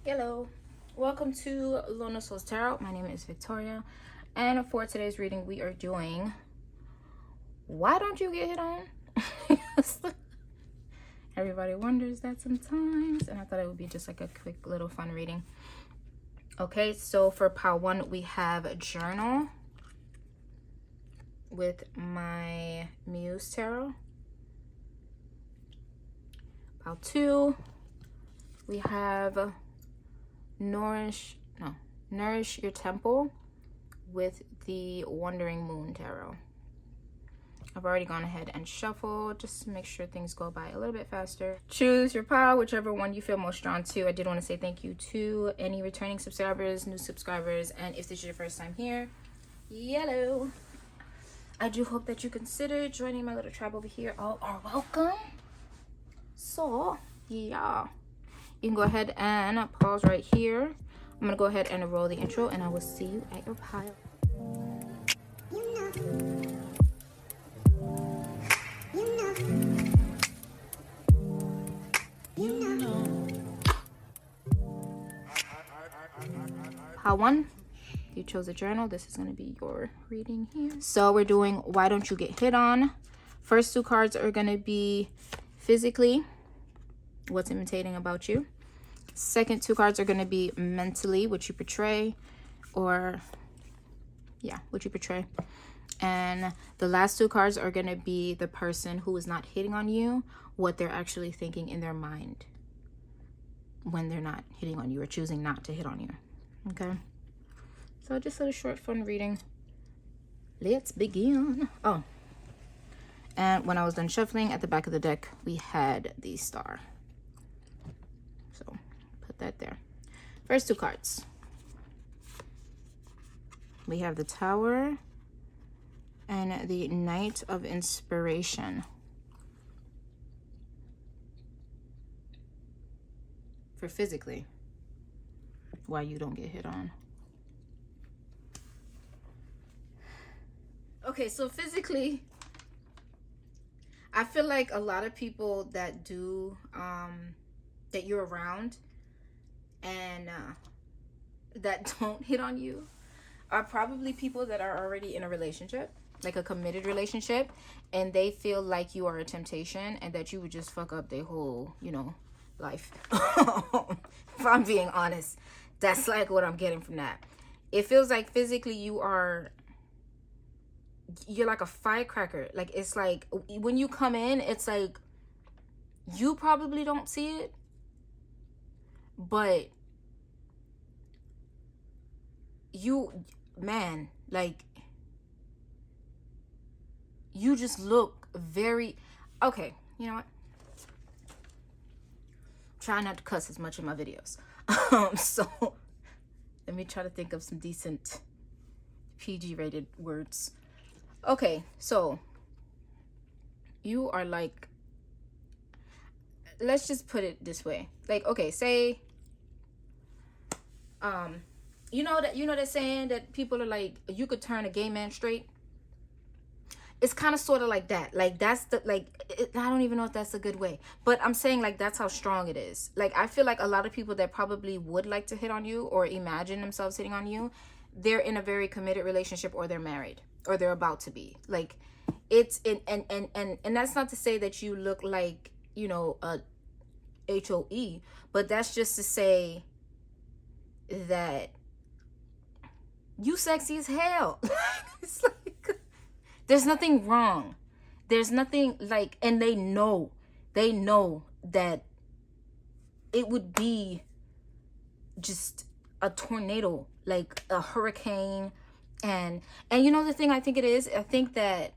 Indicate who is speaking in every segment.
Speaker 1: Hello, welcome to Luna Souls Tarot. My name is Victoria, and for today's reading, we are doing Why Don't You Get Hit On? Everybody wonders that sometimes, and I thought it would be just like a quick little fun reading. Okay, so for pile 1, we have a journal with my Muse Tarot. Pile 2, we have Nourish Your Temple with the Wandering Moon Tarot. I've already gone ahead and shuffled just to make sure things go by a little bit faster. Choose your pile, whichever one you feel most drawn to. I did want to say thank you to any returning subscribers, new subscribers, and if this is your first time here, yellow. I do hope that you consider joining my little tribe over here. All are welcome. So, yeah. You can go ahead and pause right here. I'm going to go ahead and roll the intro, and I will see you at your pile. Pile 1, you chose a journal. This is going to be your reading here. So we're doing Why Don't You Get Hit On. First 2 cards are going to be physically, what's imitating about you. Second 2 cards are going to be mentally, what you portray, or yeah, what you portray. And the last 2 cards are going to be the person who is not hitting on you, what they're actually thinking in their mind when they're not hitting on you or choosing not to hit on you. Okay, so just a short fun reading. Let's begin. Oh, and when I was done shuffling, at the back of the deck we had the star, so put that there. First 2 cards, we have the Tower and the Knight of Inspiration. For physically, why you don't get hit on. Okay, so physically, I feel like a lot of people that do that you're around and that don't hit on you are probably people that are already in a relationship, like a committed relationship, and they feel like you are a temptation and that you would just fuck up their whole, life. If I'm being honest, that's like what I'm getting from that. It feels like physically you're like a firecracker. Like, it's like when you come in, it's like you probably don't see it, but like you just look very okay. You know what? Try not to cuss as much in my videos. So let me try to think of some decent PG rated words. Okay, so you are like, let's just put it this way. Like, okay, say you know that saying that people are like, you could turn a gay man straight. It's kind of sort of like that. Like, that's the, like, I don't even know if that's a good way, but I'm saying, like, that's how strong it is. Like, I feel like a lot of people that probably would like to hit on you or imagine themselves hitting on you, they're in a very committed relationship, or they're married, or they're about to be. Like, it's in, and that's not to say that you look like, a HOE, but that's just to say that you sexy as hell. It's like, there's nothing wrong. There's nothing like, and they know that it would be just a tornado, like a hurricane. And you know the thing I think it is? I think that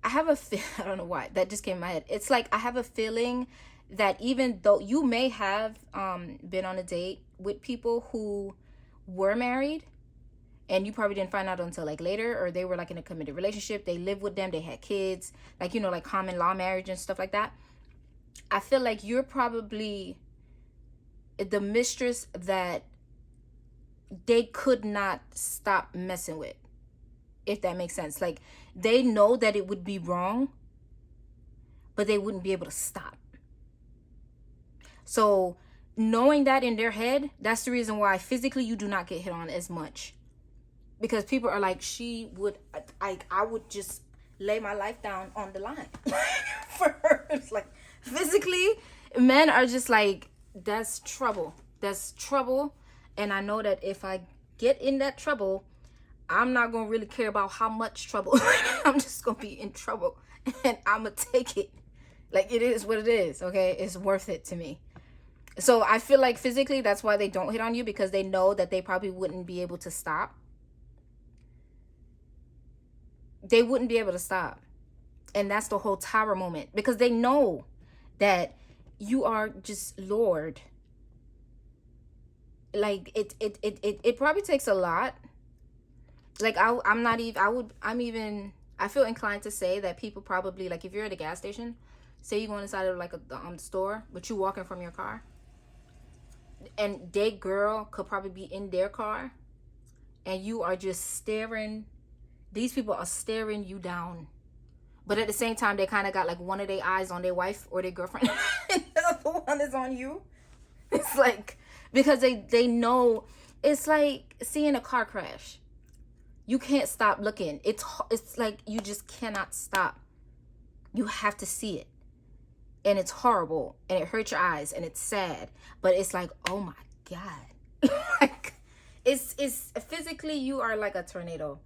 Speaker 1: I have a I don't know why that just came in my head. It's like I have a feeling that even though you may have been on a date with people who were married, and you probably didn't find out until like later, or they were like in a committed relationship, they lived with them, they had kids, like, like common law marriage and stuff like that. I feel like you're probably the mistress that they could not stop messing with, if that makes sense. Like, they know that it would be wrong, but they wouldn't be able to stop. So knowing that in their head, that's the reason why physically you do not get hit on as much. Because people are like, she would, I would just lay my life down on the line for her. It's like, physically, men are just like, that's trouble. That's trouble. And I know that if I get in that trouble, I'm not going to really care about how much trouble. I'm just going to be in trouble. And I'm going to take it. Like, it is what it is, okay? It's worth it to me. So I feel like physically, that's why they don't hit on you, because they know that they probably wouldn't be able to stop. They wouldn't be able to stop. And that's the whole tower moment, because they know that you are just Lord. Like it probably takes a lot. Like I feel inclined to say that people probably, like, if you're at a gas station, say you go inside of like a store, but you walking from your car, and they girl could probably be in their car, and you are just staring. These people are staring you down, but at the same time, they kind of got like one of their eyes on their wife or their girlfriend, and the other one is on you. It's like, because they know, it's like seeing a car crash. You can't stop looking. It's like you just cannot stop. You have to see it. And it's horrible, and it hurts your eyes, and it's sad, but it's like, oh my God. Like, it's physically, you are like a tornado.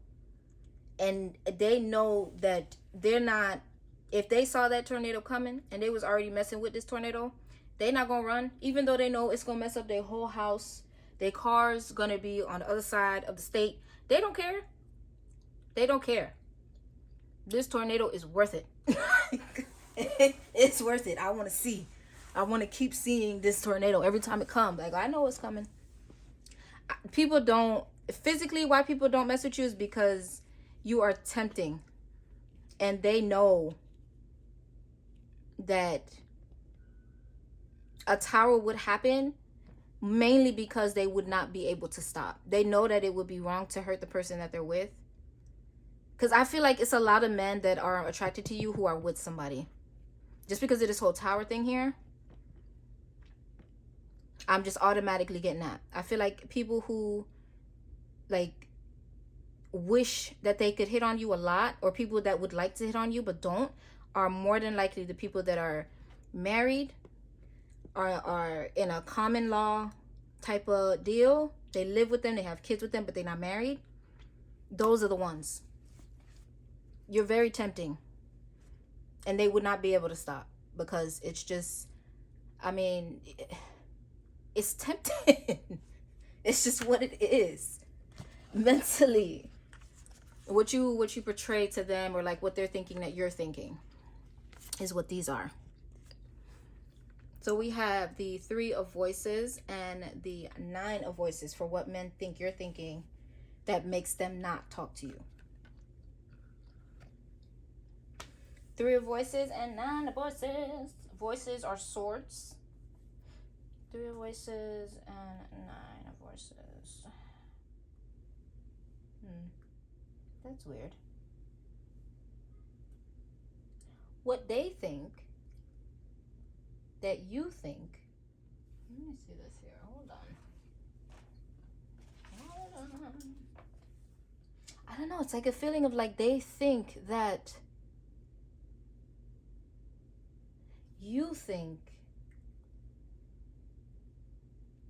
Speaker 1: And they know that they're not, if they saw that tornado coming and they was already messing with this tornado, they're not gonna run, even though they know it's gonna mess up their whole house. Their car's gonna be on the other side of the state. They don't care. They don't care. This tornado is worth it. It's worth it. I want to see. I want to keep seeing this tornado every time it comes. Like, I know it's coming. People don't, physically, why people don't mess with you is because you are tempting. And they know that a tower would happen mainly because they would not be able to stop. They know that it would be wrong to hurt the person that they're with. Because I feel like it's a lot of men that are attracted to you who are with somebody. Just because of this whole tower thing here, I'm just automatically getting that. I feel like people who, like, wish that they could hit on you a lot, or people that would like to hit on you but don't, are more than likely the people that are married, are in a common law type of deal. They live with them, they have kids with them, but they're not married. Those are the ones. You're very tempting. And they would not be able to stop, because it's just, I mean, it's tempting. It's just what it is. Mentally. What you portray to them, or like what they're thinking that you're thinking, is what these are. So we have the 3 of voices and the 9 of voices for what men think you're thinking that makes them not talk to you. 3 of voices and 9 of voices. Voices are swords. 3 of voices and 9 of voices. That's weird. What they think that you think. Let me see this here. Hold on. I don't know. It's like a feeling of like they think that you think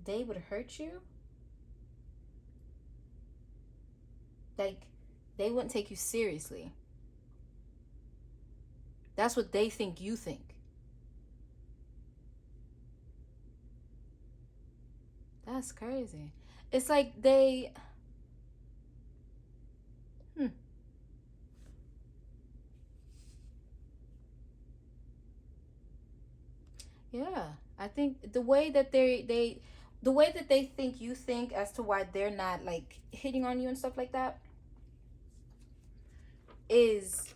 Speaker 1: they would hurt you. Like, they wouldn't take you seriously. That's what they think you think. That's crazy. It's like they... Yeah, I think the way that the way that they think you think as to why they're not like hitting on you and stuff like that is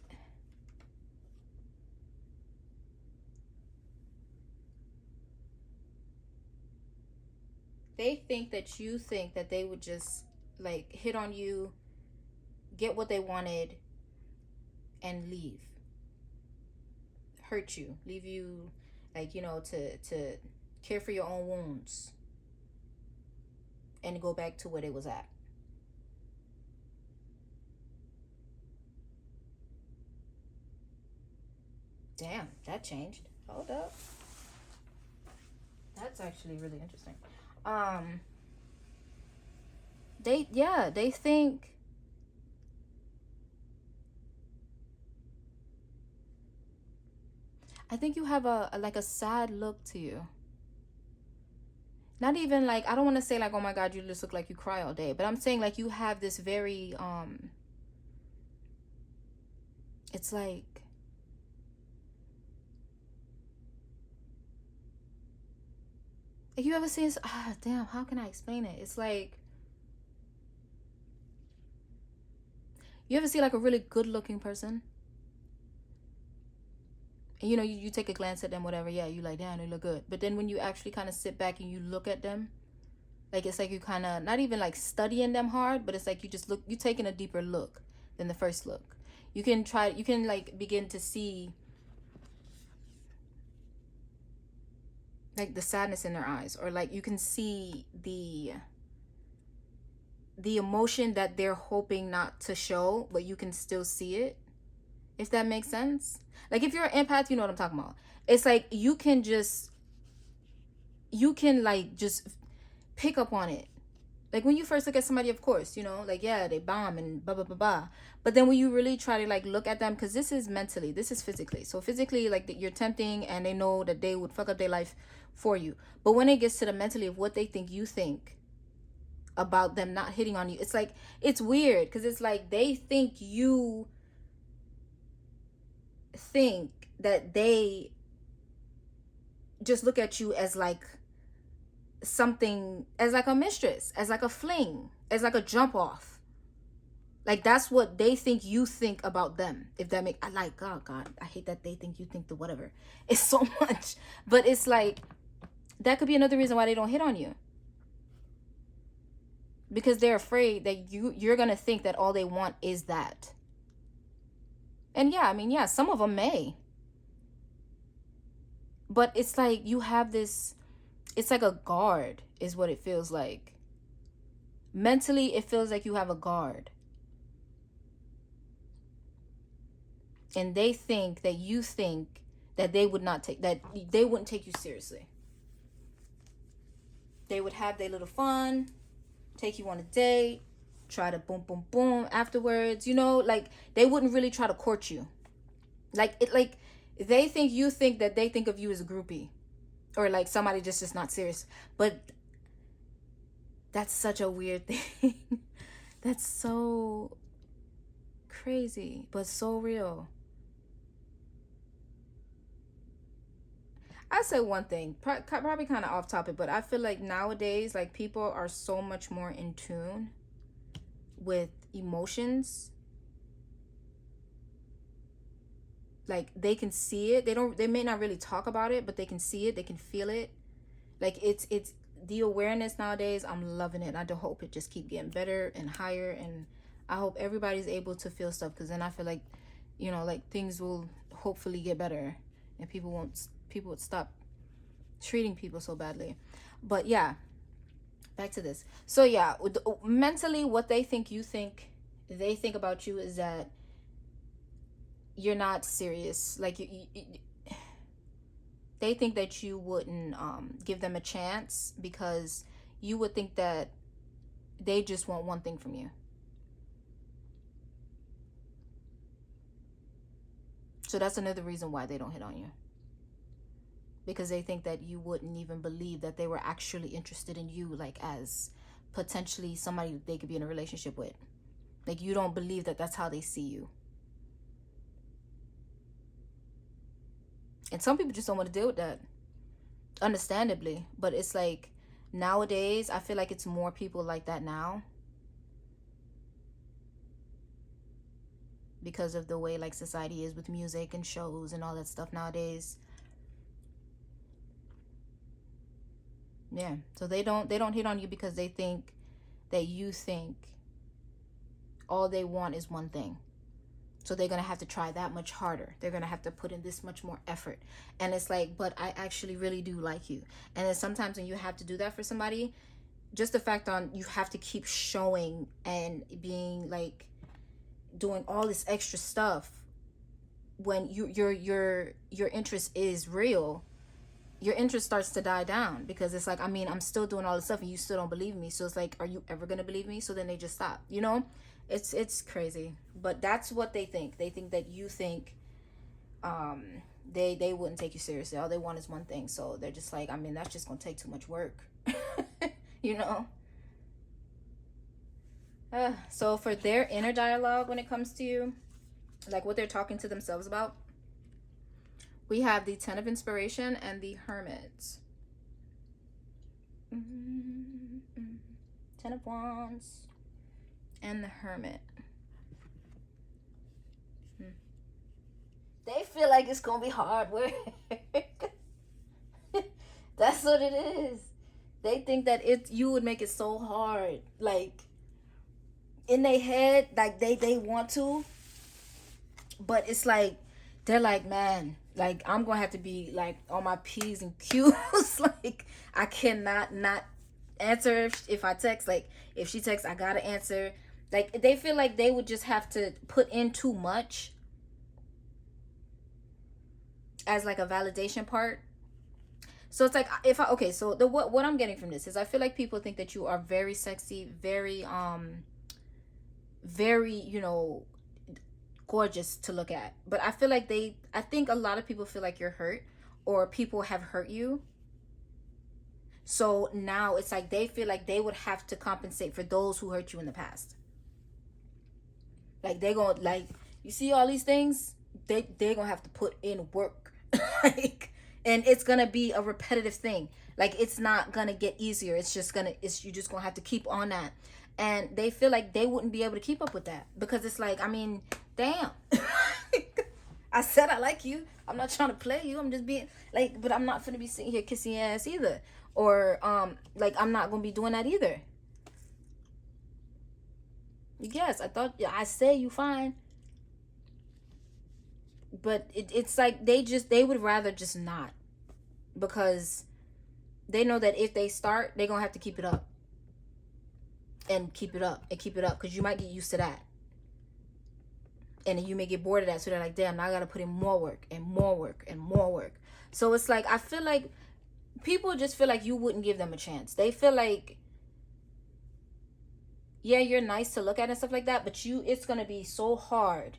Speaker 1: they think that you think that they would just like hit on you, get what they wanted, and leave. Hurt you, leave you, like, you know, to care for your own wounds, and go back to where they was at. Damn, that changed. Hold up. That's actually really interesting. Um, they think, I think you have a like a sad look to you. Not even like, I don't want to say like, oh my god, you just look like you cry all day, but I'm saying like you have this very it's like, you ever see this, damn, how can I explain it? It's like, you ever see like a really good looking person, and you know, you take a glance at them, whatever, yeah, you like, damn, they look good, but then when you actually kind of sit back and you look at them, like, it's like you kind of not even like studying them hard, but it's like you just look, you taking a deeper look than the first look. You can like begin to see like the sadness in their eyes, or like you can see the emotion that they're hoping not to show, but you can still see it, if that makes sense. Like, if you're an empath, you know what I'm talking about. It's like you can like just pick up on it. Like, when you first look at somebody, of course, you know, like, yeah, they bomb and blah blah blah blah, but then when you really try to like look at them, because this is mentally, this is physically, so physically, like, you're tempting and they know that they would fuck up their life for you, but when it gets to the mentally of what they think you think about them not hitting on you, it's like, it's weird, because it's like they think you think that they just look at you as like something, as like a mistress, as like a fling, as like a jump off. Like, that's what they think you think about them. If that make, I like, oh god, I hate that they think you think the whatever. It's so much, but it's like, that could be another reason why they don't hit on you, because they're afraid that you're gonna think that all they want is that. And yeah, I mean, yeah, some of them may, but it's like you have this, it's like a guard is what it feels like. Mentally, it feels like you have a guard, and they think that you think that they would not take, that they wouldn't take you seriously. They would have their little fun, take you on a date, try to boom boom boom afterwards, you know, like, they wouldn't really try to court you. Like, it, like, they think you think that they think of you as a groupie, or like somebody just not serious. But that's such a weird thing. That's so crazy, but so real. I say one thing, probably kind of off topic, but I feel like nowadays, like, people are so much more in tune with emotions. Like, they can see it, they may not really talk about it, but they can see it, they can feel it. Like, it's the awareness nowadays, I'm loving it. I do hope it just keep getting better and higher, and I hope everybody's able to feel stuff, because then I feel like, you know, like, things will hopefully get better, and people would stop treating people so badly. But yeah, back to this. So yeah, mentally, what they think you think, they think about you is that you're not serious. Like, they think that you wouldn't give them a chance, because you would think that they just want one thing from you. So that's another reason why they don't hit on you, because they think that you wouldn't even believe that they were actually interested in you, like, as potentially somebody that they could be in a relationship with. Like, you don't believe that that's how they see you. And some people just don't want to deal with that, understandably. But it's like, nowadays, I feel like it's more people like that now, because of the way, like, society is with music and shows and all that stuff nowadays. Yeah, so they don't hit on you because they think that you think all they want is one thing. So they're going to have to try that much harder. They're going to have to put in this much more effort. And it's like, but I actually really do like you. And then sometimes when you have to do that for somebody, just the fact on you have to keep showing and being like doing all this extra stuff when your interest is real, your interest starts to die down, because it's like, I mean, I'm still doing all this stuff and you still don't believe me. So it's like, are you ever going to believe me? So then they just stop, you know? It's crazy. But that's what they think. They think that you think they wouldn't take you seriously. All they want is one thing. So they're just like, I mean, that's just going to take too much work. You know? So for their inner dialogue when it comes to you, like what they're talking to themselves about, we have the 10 of Inspiration and the Hermit. 10 of Wands and the Hermit. They feel like it's gonna be hard work. That's what it is. They think that you would make it so hard. Like in their head, like they want to, but it's like they're like, man, like I'm gonna have to be like on my P's and Q's. Like I cannot not answer if I text. Like if she texts, I gotta answer. Like they feel like they would just have to put in too much as like a validation part. So it's like, so what I'm getting from this is I feel like people think that you are very sexy, very you know, gorgeous to look at. But I feel like I think a lot of people feel like you're hurt, or people have hurt you. So now it's like they feel like they would have to compensate for those who hurt you in the past. Like they're gonna, like, you see all these things, they're gonna have to put in work. Like, and it's gonna be a repetitive thing. Like it's not gonna get easier. You're just gonna have to keep on that. And they feel like they wouldn't be able to keep up with that, because it's like, I mean, damn. I said I like you. I'm not trying to play you. I'm just being like, but I'm not gonna be sitting here kissing your ass either. Or like I'm not gonna be doing that either. Yes, I say you fine. But it's like they would rather just not, because they know that if they start, they're gonna have to keep it up and keep it up and keep it up, because you might get used to that, and then you may get bored of that. So they're like, damn, now I gotta put in more work and more work and more work. So it's like, I feel like people just feel like you wouldn't give them a chance. They feel like, yeah, you're nice to look at and stuff like that, but it's gonna be so hard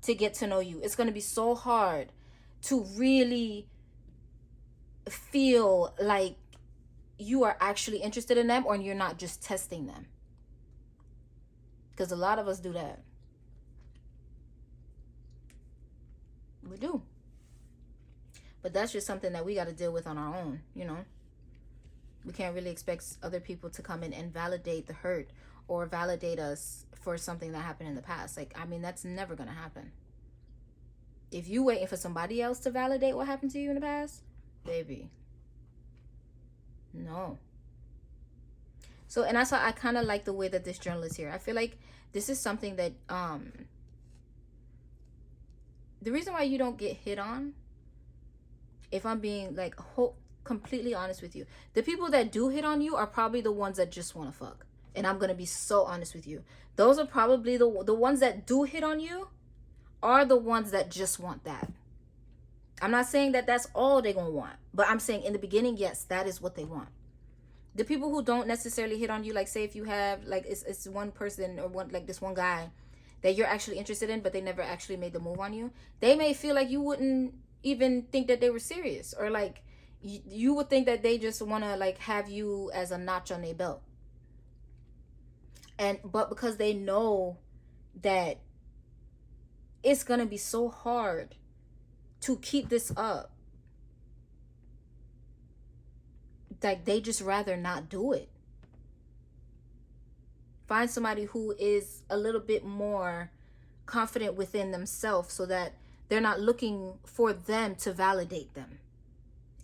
Speaker 1: to get to know you. It's going to be so hard to really feel like you are actually interested in them, or you're not just testing them. Because a lot of us do that. We do. But that's just something that we got to deal with on our own, you know. We can't really expect other people to come in and validate the hurt or validate us for something that happened in the past. Like, I mean, that's never going to happen. If you waiting for somebody else to validate what happened to you in the past, baby, no. So, and that's why I kind of like the way that this journal is here. I feel like this is something that, the reason why you don't get hit on, if I'm being like completely honest with you, the people that do hit on you are probably the ones that just want to fuck. And I'm going to be so honest with you. Those are probably the ones that do hit on you are the ones that just want that. I'm not saying that that's all they're going to want, but I'm saying in the beginning, yes, that is what they want. The people who don't necessarily hit on you, like say if you have, like it's one person or one, like this one guy that you're actually interested in, but they never actually made the move on you, they may feel like you wouldn't even think that they were serious, or like you would think that they just want to like have you as a notch on their belt. But because they know that it's going to be so hard to keep this up, like they just rather not do it. Find somebody who is a little bit more confident within themselves, so that they're not looking for them to validate them.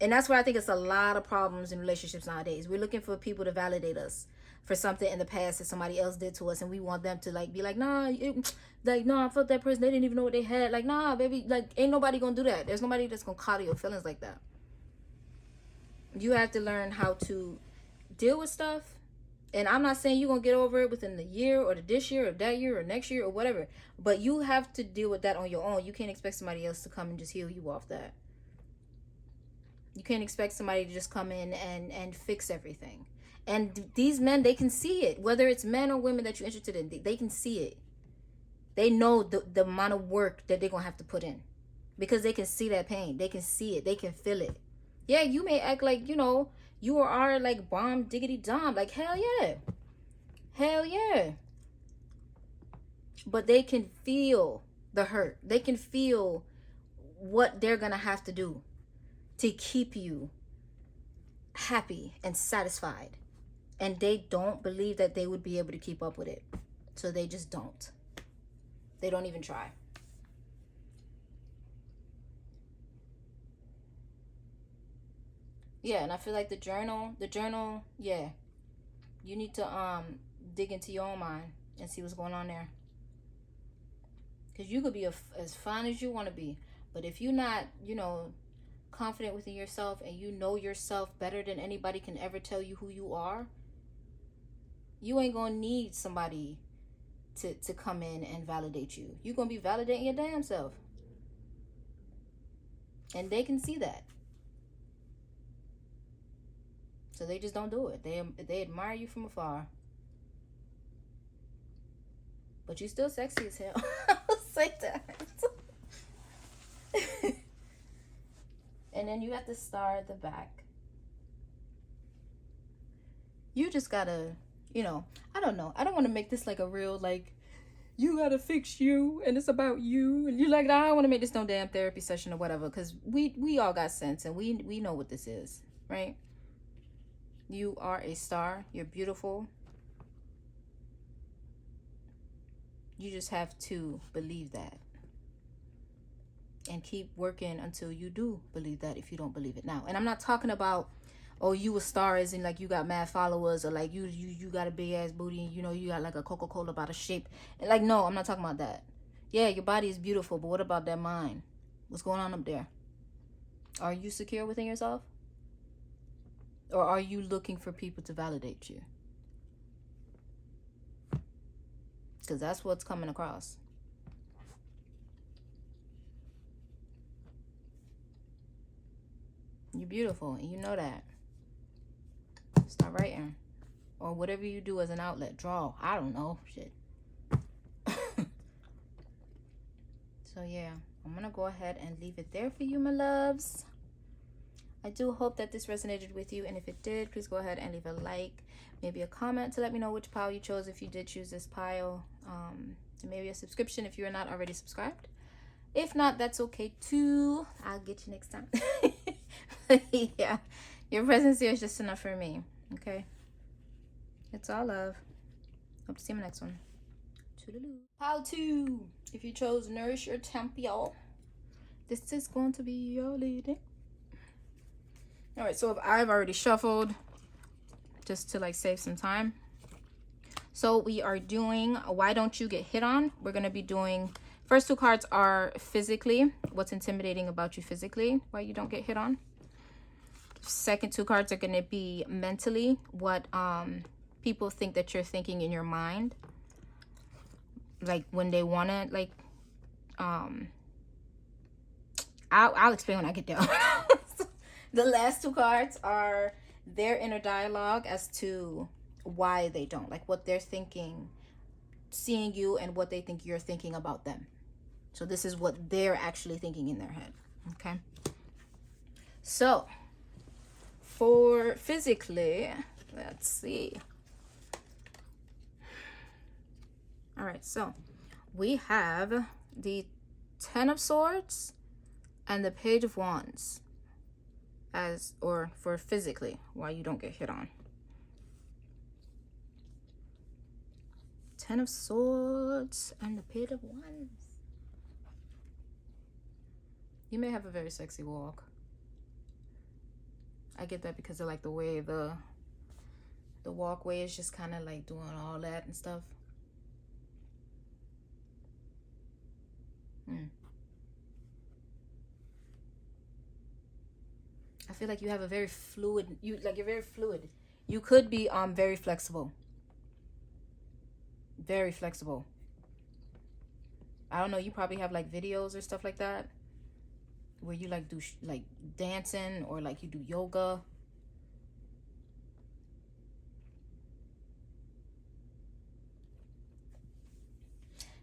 Speaker 1: And that's why I think it's a lot of problems in relationships nowadays. We're looking for people to validate us, for something in the past that somebody else did to us, and we want them to like be like, nah, like, nah, I felt that person, they didn't even know what they had. Like, nah, baby, like, ain't nobody gonna do that. There's nobody that's gonna coddle your feelings like that. You have to learn how to deal with stuff. And I'm not saying you're gonna get over it within the year or this year or that year or next year or whatever, but you have to deal with that on your own. You can't expect somebody else to come and just heal you off that. You can't expect somebody to just come in and fix everything. And these men, they can see it. Whether it's men or women that you're interested in, they can see it. They know the amount of work that they're going to have to put in. Because they can see that pain. They can see it. They can feel it. Yeah, you may act like, you are like bomb diggity dumb. Like, hell yeah. Hell yeah. But they can feel the hurt. They can feel what they're going to have to do to keep you happy and satisfied. And they don't believe that they would be able to keep up with it. So they just don't. They don't even try. Yeah, and I feel like the journal, yeah. You need to dig into your own mind and see what's going on there. Because you could be as fine as you want to be. But if you're not, confident within yourself and you know yourself better than anybody can ever tell you who you are, you ain't gonna need somebody to come in and validate you. You're gonna be validating your damn self. And they can see that. So they just don't do it. They admire you from afar. But you still sexy as hell. I'll say that. And then you have to star at the back. You just gotta, I don't know. I don't want to make this like a real, like, you gotta fix you and it's about you. And you're like, I don't want to make this no damn therapy session or whatever. Because we all got sense and we know what this is, right? You are a star. You're beautiful. You just have to believe that. And keep working until you do believe that, if you don't believe it now. And I'm not talking about, oh, you a star as in like you got mad followers, or like you got a big ass booty and you got like a Coca-Cola by the shape. And like, no, I'm not talking about that. Yeah, your body is beautiful, but what about that mind? What's going on up there? Are you secure within yourself? Or are you looking for people to validate you? Because that's what's coming across. You're beautiful, and you know that. Start writing. Or whatever you do as an outlet. Draw. I don't know. Shit. So, yeah. I'm going to go ahead and leave it there for you, my loves. I do hope that this resonated with you. And if it did, please go ahead and leave a like. Maybe a comment to let me know which pile you chose if you did choose this pile. And maybe a subscription if you're not already subscribed. If not, that's okay too. I'll get you next time. Yeah, your presence here is just enough for me. Okay, it's all love. Hope to see you in the next one. Toodaloo. Pile 2. If you chose Nourish Your Temple, this is going to be your leading. All right, so I've already shuffled just to like save some time. So we are doing Why Don't You Get Hit On. We're going to be doing, first 2 cards are physically, what's intimidating about you physically, why you don't get hit on. Second 2 cards are going to be mentally, what people think that you're thinking in your mind, like when they want to, like, I'll explain when I get there. The last 2 cards are their inner dialogue as to why they don't, like what they're thinking, seeing you, and what they think you're thinking about them. So this is what they're actually thinking in their head. Okay, so for physically, let's see. All right, so we have the 10 of Swords and the Page of Wands as, or for physically, why you don't get hit on. 10 of Swords and the Page of Wands. You may have a very sexy walk. I get that because of like the way the The walkway is just kind of like doing all that and stuff. I feel like you have a very fluid, you're very fluid. You could be very flexible. Very flexible. I don't know, you probably have like videos or stuff like that where you like do like dancing, or like you do yoga.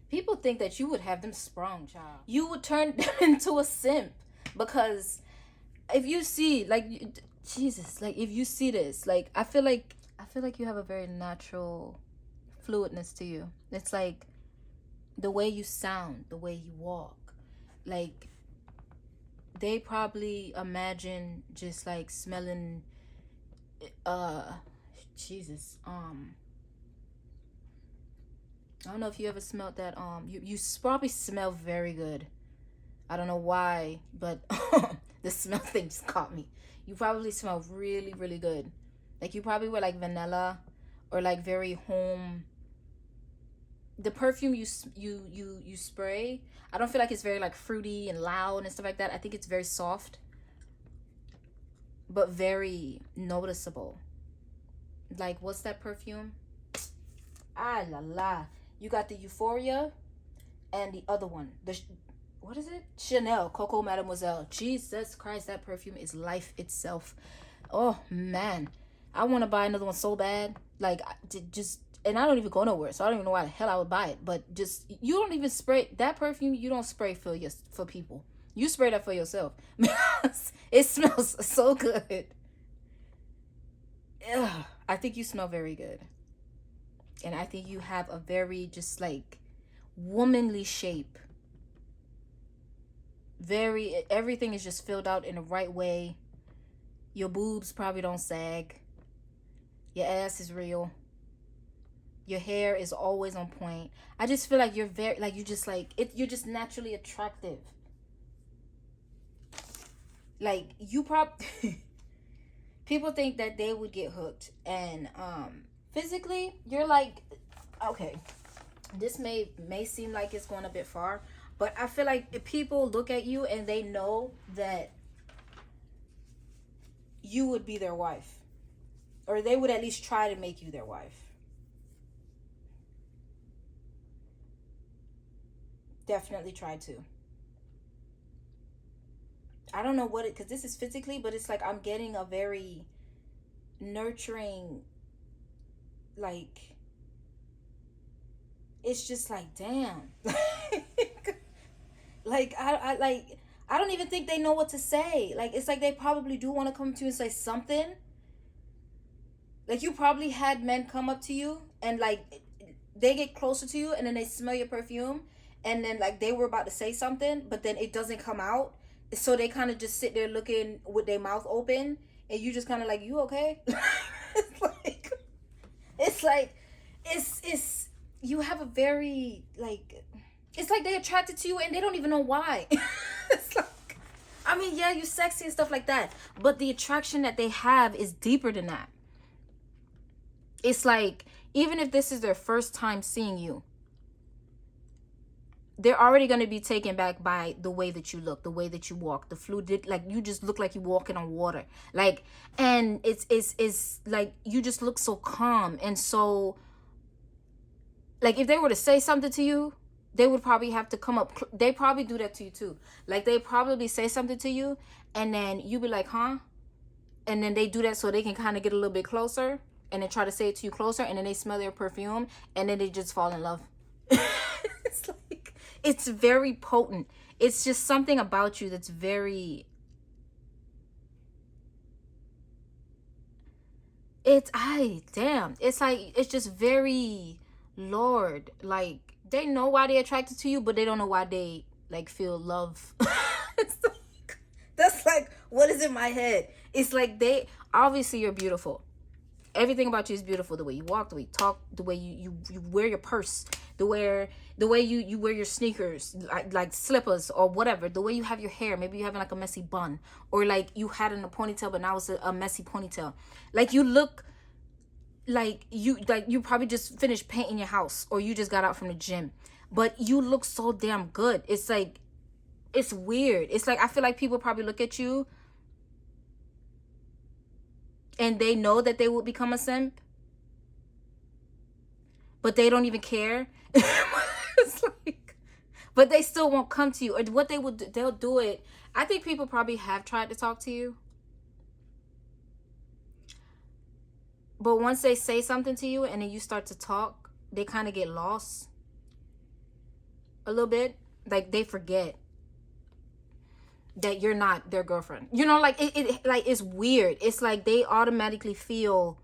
Speaker 1: People think that you would have them sprung, child. You would turn them into a simp, because if you see like Jesus, like if you see this, like I feel like you have a very natural fluidness to you. It's like the way you sound, the way you walk, like they probably imagine just like smelling Jesus, I don't know if you ever smelled that. You probably smell very good. I don't know why, but the smell thing just caught me. You probably smell really, really good. Like you probably wear like vanilla, or like very home. The perfume you spray, I don't feel like it's very like fruity and loud and stuff like that. I think it's very soft, but very noticeable. Like, what's that perfume? Ah la la. You got the Euphoria and the other one. What is it? Chanel Coco Mademoiselle. Jesus Christ, that perfume is life itself. Oh man, I want to buy another one so bad. Like, just, and I don't even go nowhere, so I don't even know why the hell I would buy it. But just, you don't even spray that perfume. You don't spray for people. You spray that for yourself. It smells so good. Ugh, I think you smell very good. And I think you have a very just like womanly shape. Everything is just filled out in the right way. Your boobs probably don't sag. Your ass is real. Your hair is always on point. I just feel like you're very, like, you just like it, you're just naturally attractive. Like, you probably people think that they would get hooked, and physically you're like, okay, this may seem like it's going a bit far, but I feel like if people look at you and they know that you would be their wife, or they would at least try to make you their wife. Definitely try to. I don't know what it, because this is physically, but it's like I'm getting a very nurturing, like, it's just like, damn. Like, I don't even think they know what to say. Like, it's like they probably do want to come to you and say something. Like, you probably had men come up to you and like they get closer to you, and then they smell your perfume, and then like they were about to say something, but then it doesn't come out, so they kind of just sit there looking with their mouth open, and you just kind of like, you okay? it's like it's like it's you have a very like, it's like they attracted to you and they don't even know why. It's like, I mean, yeah, you're sexy and stuff like that, but the attraction that they have is deeper than that. It's like, even if this is their first time seeing you, they're already going to be taken back by the way that you look, the way that you walk, the fluid, like you just look like you're walking on water. Like, and it's like you just look so calm. And so, like, if they were to say something to you, they would probably have to come up. They probably do that to you too. Like, they probably say something to you, and then you be like, huh? And then they do that so they can kind of get a little bit closer, and then try to say it to you closer, and then they smell their perfume, and then they just fall in love. It's like, it's very potent. It's just something about you that's very, damn. It's like, it's just very, Lord, like, they know why they're attracted to you, but they don't know why they like feel love. It's like, that's like what is in my head. It's like, they obviously, you're beautiful. Everything about you is beautiful. The way you walk, the way you talk, the way you wear your purse, the way you wear your sneakers, like slippers or whatever, the way you have your hair. Maybe you having like a messy bun, or like you had in a ponytail but now it's a messy ponytail. Like, you look like you probably just finished painting your house, or you just got out from the gym, but you look so damn good. It's like, it's weird. It's like, I feel like people probably look at you and they know that they will become a simp, but they don't even care. It's like, but they still won't come to you. Or what they will do, they'll do it. I think people probably have tried to talk to you, but once they say something to you and then you start to talk, they kind of get lost a little bit. Like, they forget that you're not their girlfriend. You know, like, it like, it's weird. It's like they automatically feel,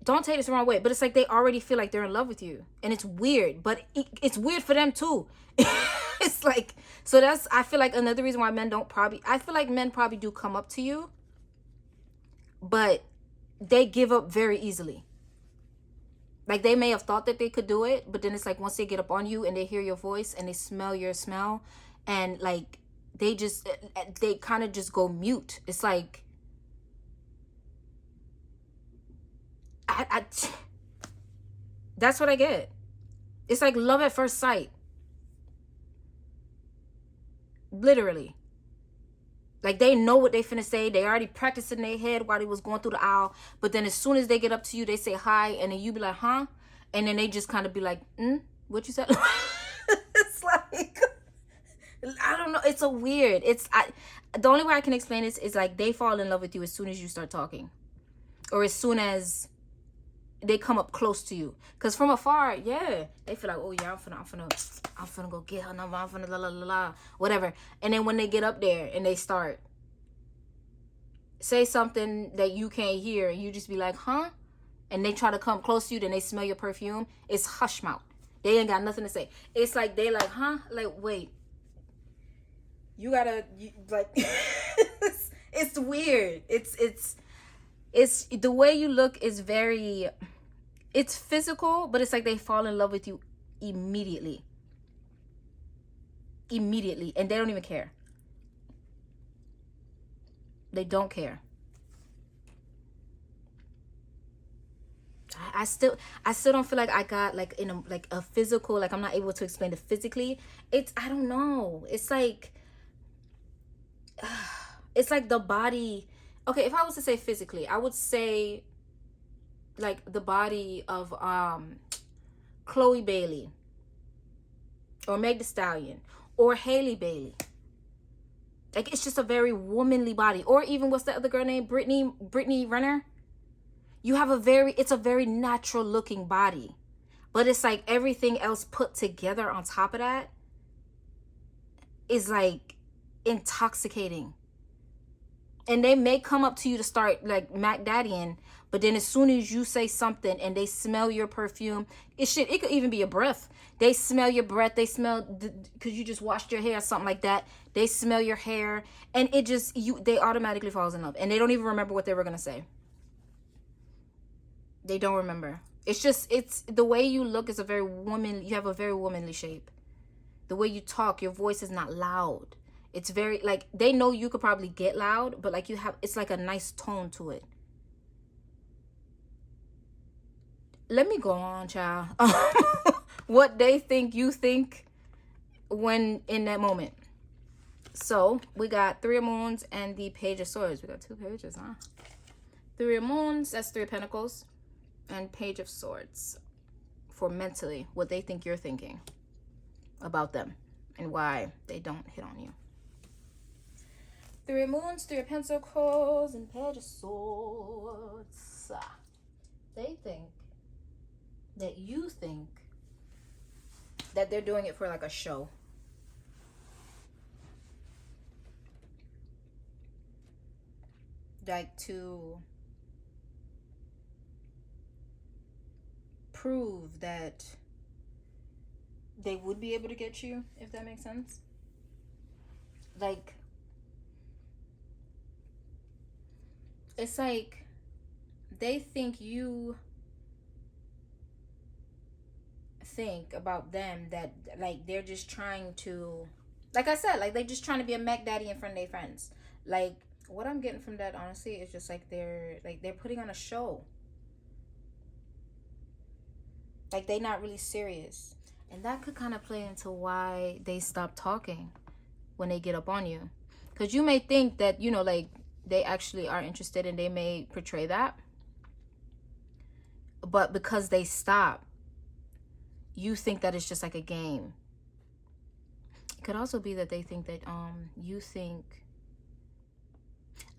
Speaker 1: don't take this the wrong way, but it's like they already feel like they're in love with you. And it's weird, but it's weird for them too. It's like, so that's, I feel like another reason why men don't probably, I feel like men probably do come up to you, but they give up very easily. Like, they may have thought that they could do it, but then it's like, once they get up on you and they hear your voice and they smell your smell, and like, they kind of just go mute. It's like, that's what I get. It's like love at first sight. Literally. Like, they know what they finna say. They already practiced in their head while they was going through the aisle. But then as soon as they get up to you, they say hi. And then you be like, huh? And then they just kind of be like, what you said? It's like, I don't know. It's a weird. The only way I can explain this is like, they fall in love with you as soon as you start talking. Or as soon as they come up close to you. Because from afar, yeah, they feel like, oh yeah, I'm finna go get her number, I'm finna la la la la, whatever. And then when they get up there and they start say something that you can't hear, and you just be like, huh? And they try to come close to you, then they smell your perfume, it's hush mouth. They ain't got nothing to say. It's like, they like, huh? Like, wait, you gotta, like, it's weird. It's the way you look is very, it's physical, but it's like they fall in love with you immediately. And they don't even care. They don't care. I still don't feel like I got like in a physical, like I'm not able to explain it physically. I don't know. It's like the body. Okay, if I was to say physically, I would say like the body of Chloe Bailey, or Meg Thee Stallion, or Hailey Bailey. Like, it's just a very womanly body. Or even, what's the other girl name? Brittany Renner. It's a very natural looking body. But it's like everything else put together on top of that is like intoxicating. And they may come up to you to start like Mac Daddying, but then as soon as you say something and they smell your perfume, it could even be your breath. They smell your breath. They smell, because you just washed your hair, something like that. They smell your hair, and they automatically falls in love, and they don't even remember what they were gonna say. They don't remember. It's the way you look is you have a very womanly shape. The way you talk, your voice is not loud. It's very, like, they know you could probably get loud, but like it's like a nice tone to it. Let me go on, child. What they think you think when in that moment. So we got Three of Moons and the Page of Swords. We got 2 pages, huh? Three of Moons, that's 3 of Pentacles, and Page of Swords for mentally what they think you're thinking about them and why they don't hit on you. 3 of Moons, 3 of Pentacles, and Page of Swords. They think that you think that they're doing it for like a show. Like, to prove that they would be able to get you, if that makes sense. Like, it's like they think you think about them that like they're just trying to, like I said, like they're just trying to be a Mac Daddy in front of their friends. Like, What I'm getting from that, honestly, is just like they're putting on a show. Like they're not really serious. And that could kind of play into why they stop talking when they get up on you. Because you may think that, you know, like they actually are interested and they may portray that. But because they stop, you think that it's just like a game. It could also be that they think that you think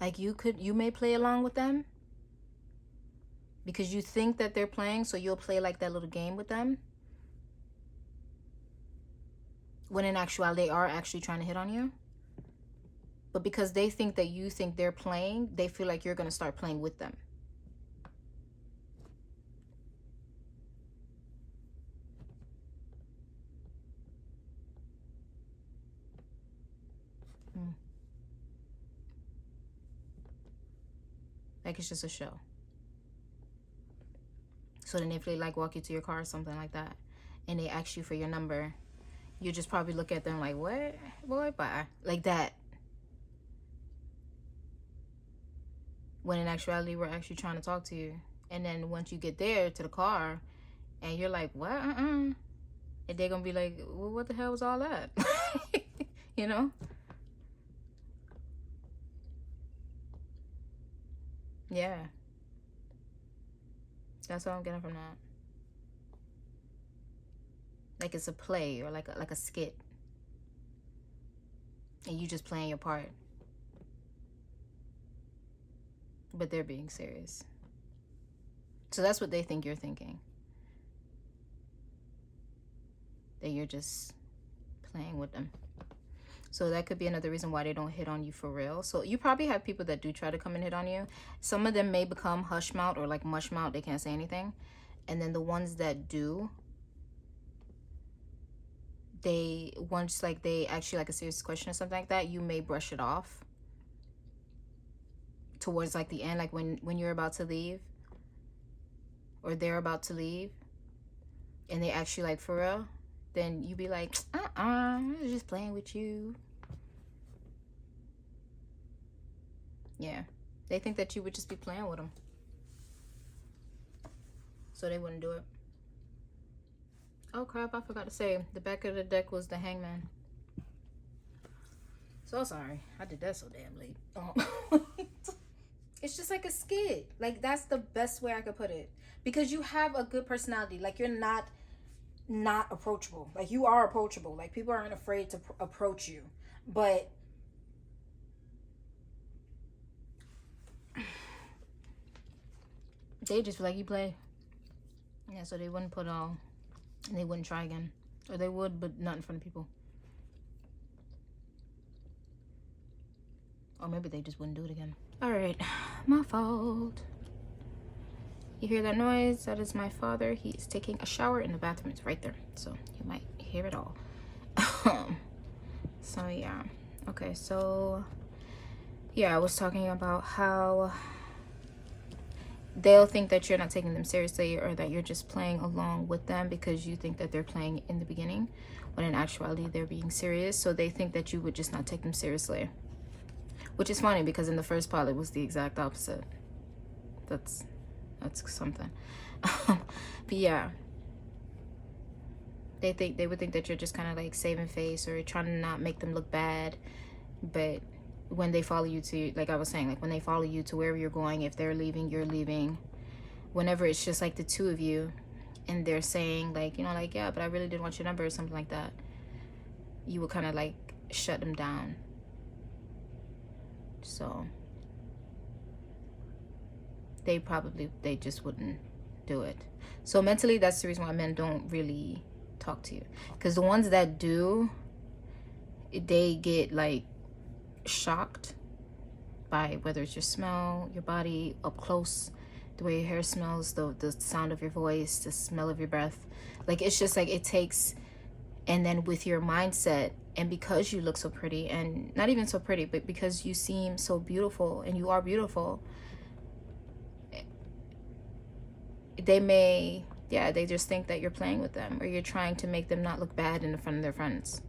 Speaker 1: like you may play along with them because you think that they're playing, so you'll play like that little game with them, when in actuality they are actually trying to hit on you. But because they think that you think they're playing, they feel like you're going to start playing with them. Like it's just a show. So then if they like walk you to your car or something like that, and they ask you for your number, you just probably look at them like, what? Boy, bye. Like that. When in actuality, we're actually trying to talk to you. And then once you get there to the car, and you're like, what? And they're going to be like, well, what the hell was all that? You know? Yeah. That's what I'm getting from that. Like it's a play or like a skit. And you just playing your part. But they're being serious. So that's what they think you're thinking. That you're just playing with them. So that could be another reason why they don't hit on you for real. So you probably have people that do try to come and hit on you. Some of them may become hush mouth or like mush mouth. They can't say anything. And then the ones that do, once like they actually like a serious question or something like that, you may brush it off towards like the end, like when you're about to leave or they're about to leave and they actually like for real, then you be like, I was just playing with you. Yeah, they think that you would just be playing with them, so they wouldn't do it. Oh crap, I forgot to say, the back of the deck was the Hangman. So sorry, I did that so damn late. It's just like a skit. Like that's the best way I could put it. Because you have a good personality. Like you're not approachable. Like you are approachable. Like people aren't afraid to approach you. But they just feel like you play. Yeah, so they wouldn't put all, and they wouldn't try again. Or they would, but not in front of people. Or maybe they just wouldn't do it again. Alright, my fault. You hear that noise? That is my father. He's taking a shower in the bathroom. It's right there. So you might hear it all. So yeah. Okay, so yeah, I was talking about how they'll think that you're not taking them seriously or that you're just playing along with them because you think that they're playing in the beginning, when in actuality they're being serious. So they think that you would just not take them seriously, which is funny because in the first part it was the exact opposite. That's something. But yeah, they would think that you're just kind of like saving face or trying to not make them look bad. But when they follow you to, like I was saying, like when they follow you to wherever you're going, if they're leaving, you're leaving, whenever it's just like the two of you and they're saying like, you know, like, yeah, but I really didn't want your number or something like that, you would kind of like shut them down. So they just wouldn't do it. So mentally, that's the reason why men don't really talk to you, because the ones that do, they get like shocked by whether it's your smell, your body up close, the way your hair smells, the sound of your voice, the smell of your breath. Like it's just like it takes, and then with your mindset, and because you look so pretty, and not even so pretty, but because you seem so beautiful and you are beautiful, they just think that you're playing with them or you're trying to make them not look bad in front of their friends.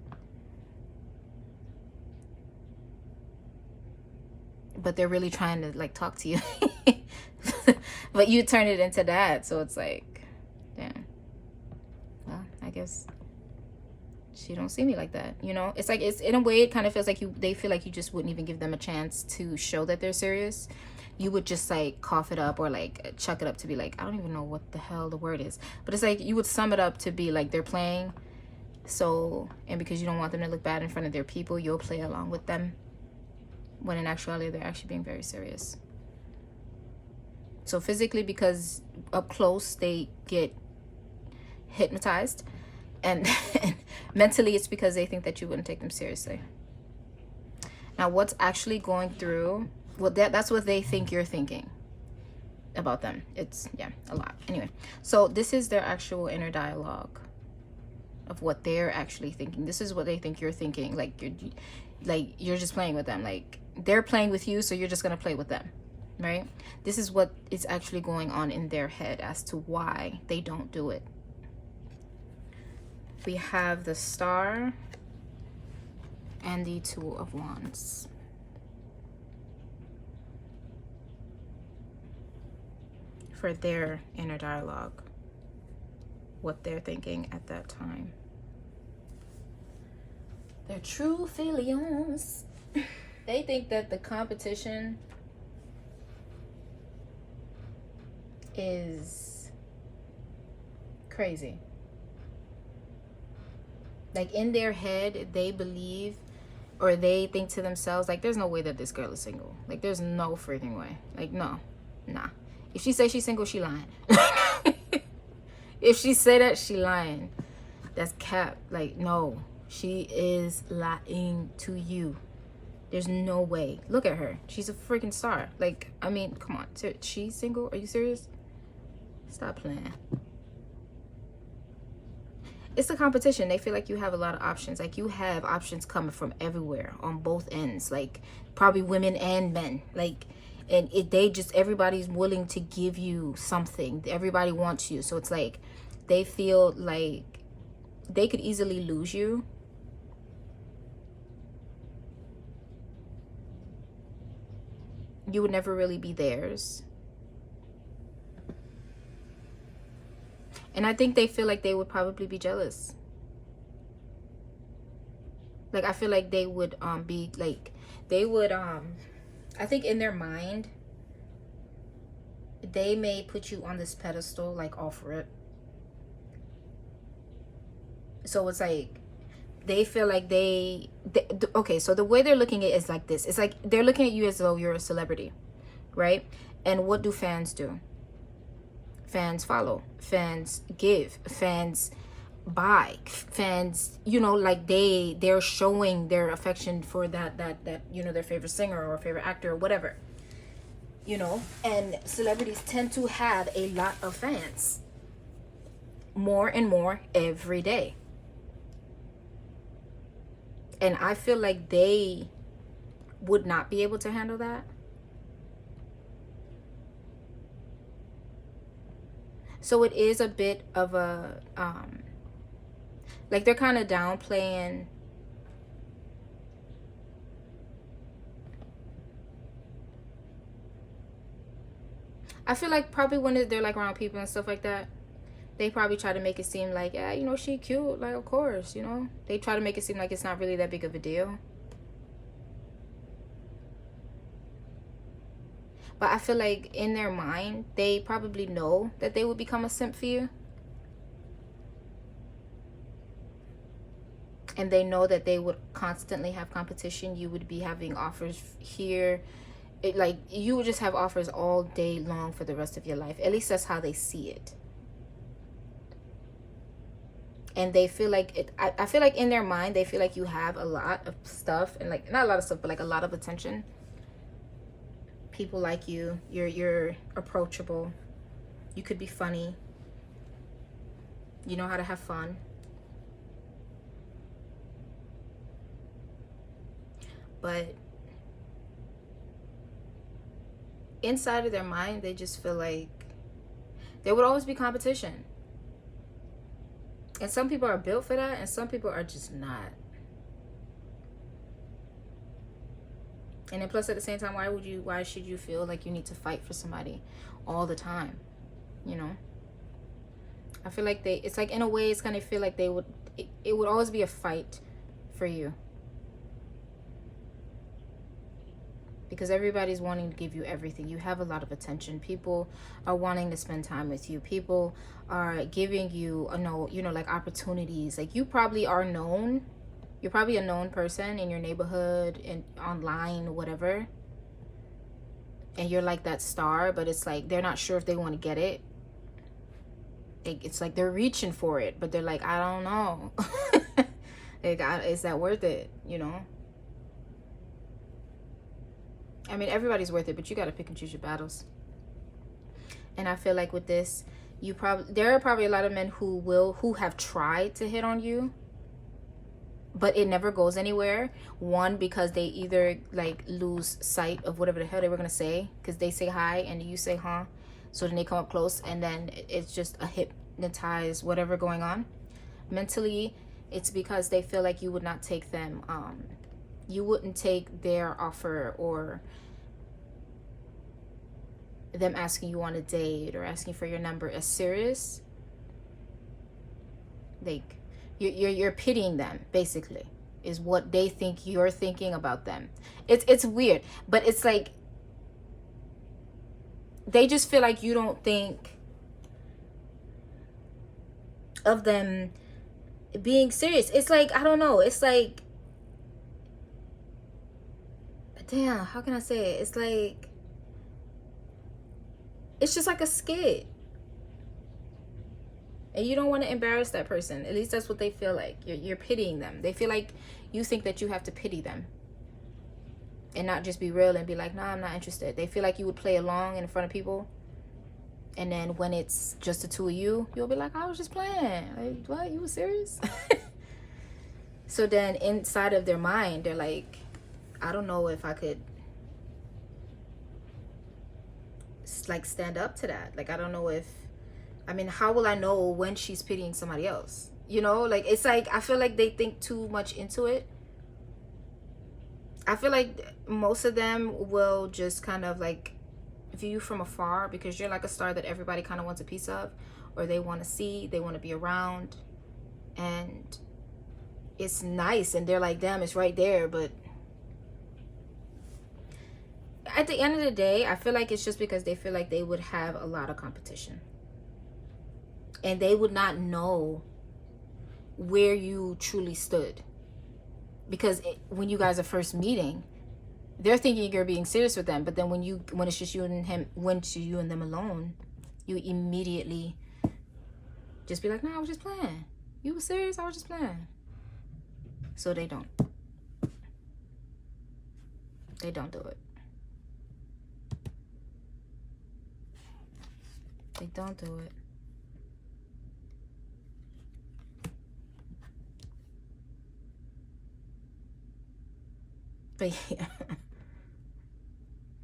Speaker 1: but they're really trying to like talk to you. But you turn it into that, so it's like, damn, well, I guess she don't see me like that, you know. It's like, it's in a way, it kind of feels like they feel like you just wouldn't even give them a chance to show that they're serious. You would just like cough it up or like chuck it up to be like, I don't even know what the hell the word is, but it's like you would sum it up to be like they're playing. So, and because you don't want them to look bad in front of their people, you'll play along with them, when in actuality they're actually being very serious. So physically, because up close they get hypnotized, and mentally it's because they think that you wouldn't take them seriously. Now what's actually going through, well, that's what they think you're thinking about them. It's, yeah, a lot. Anyway, so this is their actual inner dialogue of what they're actually thinking. This is what they think you're thinking. Like you're just playing with them. Like they're playing with you, so you're just gonna play with them, right? This is what is actually going on in their head as to why they don't do it. We have the Star and the Two of Wands. For their inner dialogue, what they're thinking at that time. Their true feelings. They think that the competition is crazy. Like in their head, they believe, or they think to themselves, like, there's no way that this girl is single. Like, there's no freaking way. Like, no, nah. If she says she's single, she lying. If she say that, she lying. That's cap. Like, no, she is lying to you. There's no way. Look at her. She's a freaking star. Like, I mean, come on. She's single? Are you serious? Stop playing. It's the competition. They feel like you have a lot of options. Like, you have options coming from everywhere on both ends. Like, probably women and men. Like, and everybody's willing to give you something. Everybody wants you. So it's like they feel like they could easily lose you. You would never really be theirs. And I think they feel like they would probably be jealous. Like, I feel like they would be like, they would I think in their mind they may put you on this pedestal, like, offer it. So it's like they feel like okay, so the way they're looking at it is like this. It's like they're looking at you as though you're a celebrity, right? And what do fans do? Fans follow, fans give, fans buy, fans, you know, like they're showing their affection for that you know, their favorite singer or favorite actor or whatever, you know. And celebrities tend to have a lot of fans, more and more every day. And I feel like they would not be able to handle that. So it is a bit of a like they're kind of downplaying I feel like probably when they're like around people and stuff like that, they probably try to make it seem like, yeah, you know, she cute, like, of course, you know. They try to make it seem like it's not really that big of a deal. But I feel like in their mind, they probably know that they would become a simp for you. And they know that they would constantly have competition. You would be having offers here. Like, you would just have offers all day long for the rest of your life. At least that's how they see it. And they feel like it. I feel like in their mind, they feel like you have a lot of stuff. And, like, not a lot of stuff, but, like, a lot of attention. People like you. You're approachable. You could be funny. You know how to have fun. But inside of their mind, they just feel like there would always be competition. And some people are built for that, and some people are just not. And then plus at the same time, why should you feel like you need to fight for somebody all the time? You know? I feel like it's like, in a way, it's gonna feel like it would always be a fight for you. Because everybody's wanting to give you everything. You have a lot of attention. People are wanting to spend time with you. People are giving you, like opportunities. Like you probably are known. You're probably a known person in your neighborhood and online, whatever. And you're like that star, but it's like they're not sure if they want to get it. It's like they're reaching for it, but they're like, I don't know. Is that worth it? You know? I mean, everybody's worth it, but you got to pick and choose your battles. And I feel like with this, there are probably a lot of men who have tried to hit on you, but it never goes anywhere. One, because they either like lose sight of whatever the hell they were gonna say, because they say hi and you say huh, so then they come up close and then it's just a hypnotized whatever going on. Mentally, it's because they feel like you would not take them, you wouldn't take their offer or them asking you on a date or asking for your number as serious. Like you're pitying them, basically, is what they think you're thinking about them. It's weird, but it's like they just feel like you don't think of them being serious. It's like, I don't know, it's like, damn, how can I say it? It's like, it's just like a skit. And you don't want to embarrass that person. At least that's what they feel like. You're pitying them. They feel like you think that you have to pity them. And not just be real and be like, nah, I'm not interested. They feel like you would play along in front of people. And then when it's just the two of you, you'll be like, I was just playing. Like, what? You were serious? So then inside of their mind, they're like, I don't know if I could like stand up to that. Like, I don't know if, I mean, how will I know when she's pitying somebody else? You know, like, it's like, I feel like they think too much into it. I feel like most of them will just kind of like view you from afar because you're like a star that everybody kind of wants a piece of, or they want to see, they want to be around, and it's nice, and they're like, damn, it's right there. But at the end of the day, I feel like it's just because they feel like they would have a lot of competition and they would not know where you truly stood. Because when you guys are first meeting, they're thinking you're being serious with them, but then when it's just you and him, when to you and them alone, you immediately just be like, no, I was just playing. You were serious? I was just playing. So they don't do it. They don't do it. But yeah,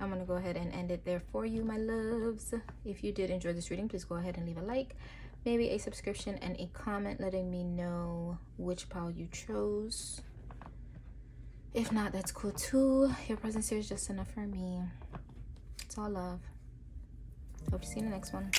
Speaker 1: I'm gonna go ahead and end it there for you, my loves. If you did enjoy this reading, please go ahead and leave a like, maybe a subscription, and a comment letting me know which pile you chose. If not, that's cool too. Your presence here is just enough for me. It's all love. Hope to see you in the next one.